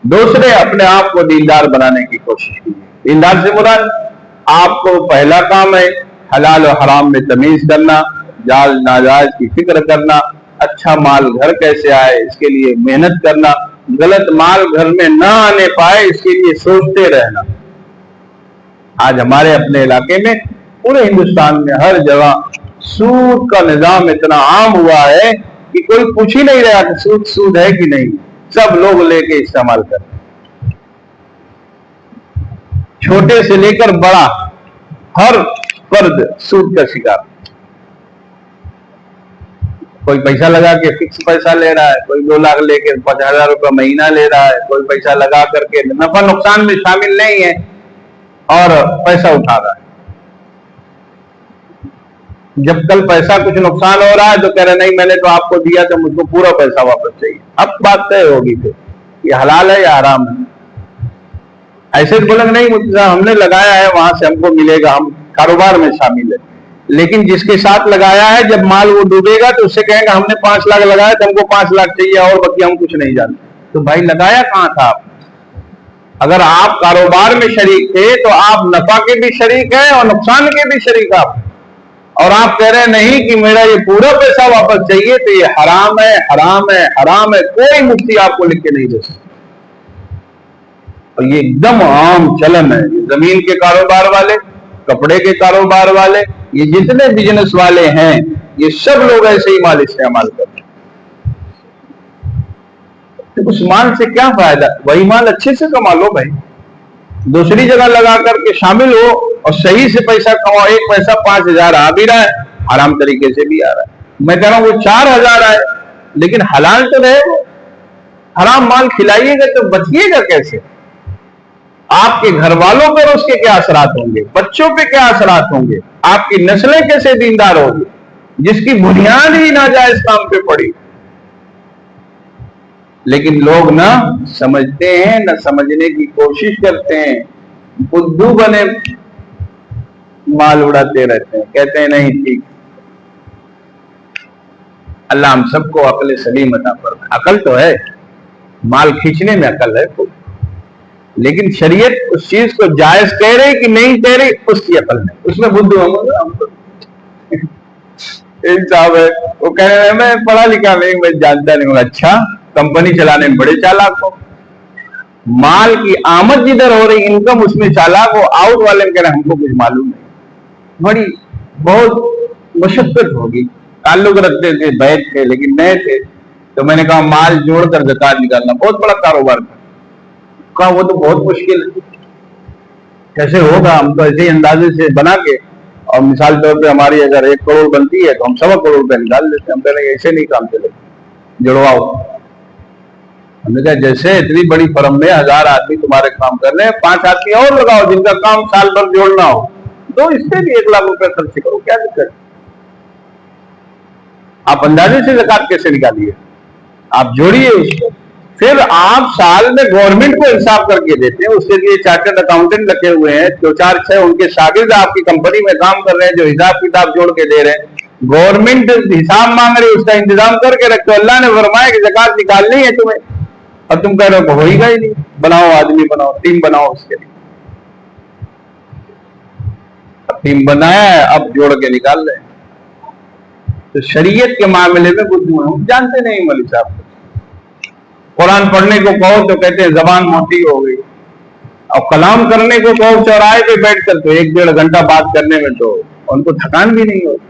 دوسرے اپنے آپ کو دیندار بنانے کی کوشش کیجیے. دیندار سے مراد آپ کو پہلا کام ہے حلال و حرام میں تمیز کرنا، جائز ناجائز کی فکر کرنا، اچھا مال گھر کیسے آئے اس کے لیے محنت کرنا، غلط مال گھر میں نہ آنے پائے اس کے لیے سوچتے رہنا. آج ہمارے اپنے علاقے میں، پورے ہندوستان میں ہر جگہ سود کا نظام اتنا عام ہوا ہے کہ کوئی پوچھ ہی نہیں رہا کہ سود ہے کہ نہیں، سب لوگ لے کے استعمال کرتے ہیں. چھوٹے سے لے کر بڑا ہر فرد سود کا شکار. کوئی پیسہ لگا کے فکس پیسہ لے رہا ہے، کوئی 2 لاکھ لے کے 50,000 روپے مہینہ لے رہا ہے، کوئی پیسہ لگا کر کے نفع نقصان میں شامل نہیں ہے اور پیسہ اٹھا رہا ہے. جب کل پیسہ کچھ نقصان ہو رہا ہے تو کہہ رہے نہیں میں نے تو آپ کو دیا تو مجھ کو پورا پیسہ واپس چاہیے. اب بات طے ہوگی پھر یہ حلال ہے یا حرام ہے. ایسے بولیں گے نہیں ہم نے لگایا ہے وہاں سے ہم کو ملے گا، ہم کاروبار میں شامل ہے. لیکن جس کے ساتھ لگایا ہے جب مال وہ ڈوبے گا تو اس سے کہیں گے ہم نے 5 لاکھ لگایا تو ہم کو 5 لاکھ چاہیے اور باقی ہم کچھ نہیں جانتے. تو بھائی لگایا کہاں تھا آپ؟ اگر آپ کاروبار میں شریک تھے تو آپ نفع کے بھی شریک ہیں اور نقصان کے بھی شریک آپ ہیں. اور آپ کہہ رہے نہیں کہ میرا یہ پورا پیسہ واپس چاہیے تو یہ حرام ہے حرام ہے حرام ہے. کوئی مفتی آپ کو لکھ کے نہیں دے سکتا. اور یہ ایک دم عام چلن ہے. زمین کے کاروبار والے، کپڑے کے کاروبار والے، یہ جتنے بزنس والے ہیں یہ سب لوگ ایسے ہی مال استعمال کرتے ہیں. اس مال سے کیا فائدہ؟ وہی مال اچھے سے کما لو بھائی، دوسری جگہ لگا کر کے شامل ہو اور صحیح سے پیسہ کماؤ. ایک پیسہ 5,000 آ بھی رہا ہے، حرام طریقے سے بھی آ رہا ہے. میں کہہ رہا ہوں وہ 4,000 آئے لیکن حلال تو رہے. وہ حرام مال کھلائیے گا تو بچیے گا کیسے؟ آپ کے گھر والوں پر اس کے کیا اثرات ہوں گے؟ بچوں پہ کیا اثرات ہوں گے؟ آپ کی نسلیں کیسے دیندار ہوگی جس کی بنیاد ہی ناجائز کام پہ پڑی؟ لیکن لوگ نہ سمجھتے ہیں نہ سمجھنے کی کوشش کرتے ہیں. بدھو بنے مال اڑاتے رہتے ہیں، کہتے ہیں نہیں ٹھیک. اللہ ہم سب کو عقل سلیم عطا فرمائے. عقل تو ہے، مال کھینچنے میں عقل ہے لیکن شریعت اس چیز کو جائز کہہ رہی کہ نہیں کہہ رہی اس کی عقل نہیں. اس میں بدھو ایک صاحب ہے وہ کہہ رہے ہیں میں پڑھا لکھا نہیں، میں جانتا نہیں ہوں. اچھا کمپنی چلانے میں بڑے چالاک ہو، مال کی آمد جدھر ہو رہی انکم اس میں چالاک ہو، آؤٹ والے میں کہہ رہے ہیں ہم کو کچھ معلوم نہیں. بڑی بہت مشقت ہوگی. تعلق رکھتے تھے، بیٹھ تھے لیکن نئے تھے. تو میں نے کہا مال جوڑ کر زکات نکالنا بہت بڑا کاروبار تھا. کہا وہ تو بہت مشکل ہے، کیسے ہوگا؟ ہم تو ایسے ہی اندازے سے بنا کے اور مثال طور پہ ہماری اگر 1 کروڑ بنتی ہے تو ہم 1.25 کروڑ روپے نکال دیتے ہیں. ہم کہہ رہے ہیں ایسے نہیں کام چلے، جڑواؤ. ہم نے کہا جیسے اتنی بڑی فرم میں 1000 آدمی تمہارے کام کر رہے ہیں، 5 آدمی اور لگاؤ جن کا کام سال بھر جوڑنا ہو تو اس سے بھی 1 لاکھ روپے خرچ کرو، کیا دقت؟ آپ اندازے سے زکات کیسے نکالیے؟ آپ جوڑیے اس کو. پھر آپ سال میں گورنمنٹ کو حساب کر کے دیتے ہیں. اس کے لیے چارٹرڈ اکاؤنٹنٹ رکھے ہوئے ہیں، 2-4-6 ان کے شاگرد آپ کی کمپنی میں کام کر رہے ہیں جو حساب کتاب جوڑ کے دے رہے ہیں. گورنمنٹ حساب مانگ رہی ہے، اس کا انتظام کر کے رکھتے. اللہ نے فرمایا کہ زکات نکالنی ہے تمہیں اور تم کہہ رہے ہو ہو ہی گا ہی نہیں. بناؤ آدمی بناؤ، ٹیم بناؤ. اس کے لیے ٹیم بنایا ہے، اب جوڑ کے نکال رہے ہیں. تو شریعت کے معاملے میں کچھ جانتے نہیں مولوی صاحب. قرآن پڑھنے کو کہو تو کہتے ہیں زبان موٹی ہو گئی، اور کلام کرنے کو کہو چوراہے پہ بیٹھ کر تو 1-1.5 گھنٹہ بات کرنے میں تو ان کو تھکان بھی نہیں ہوتی.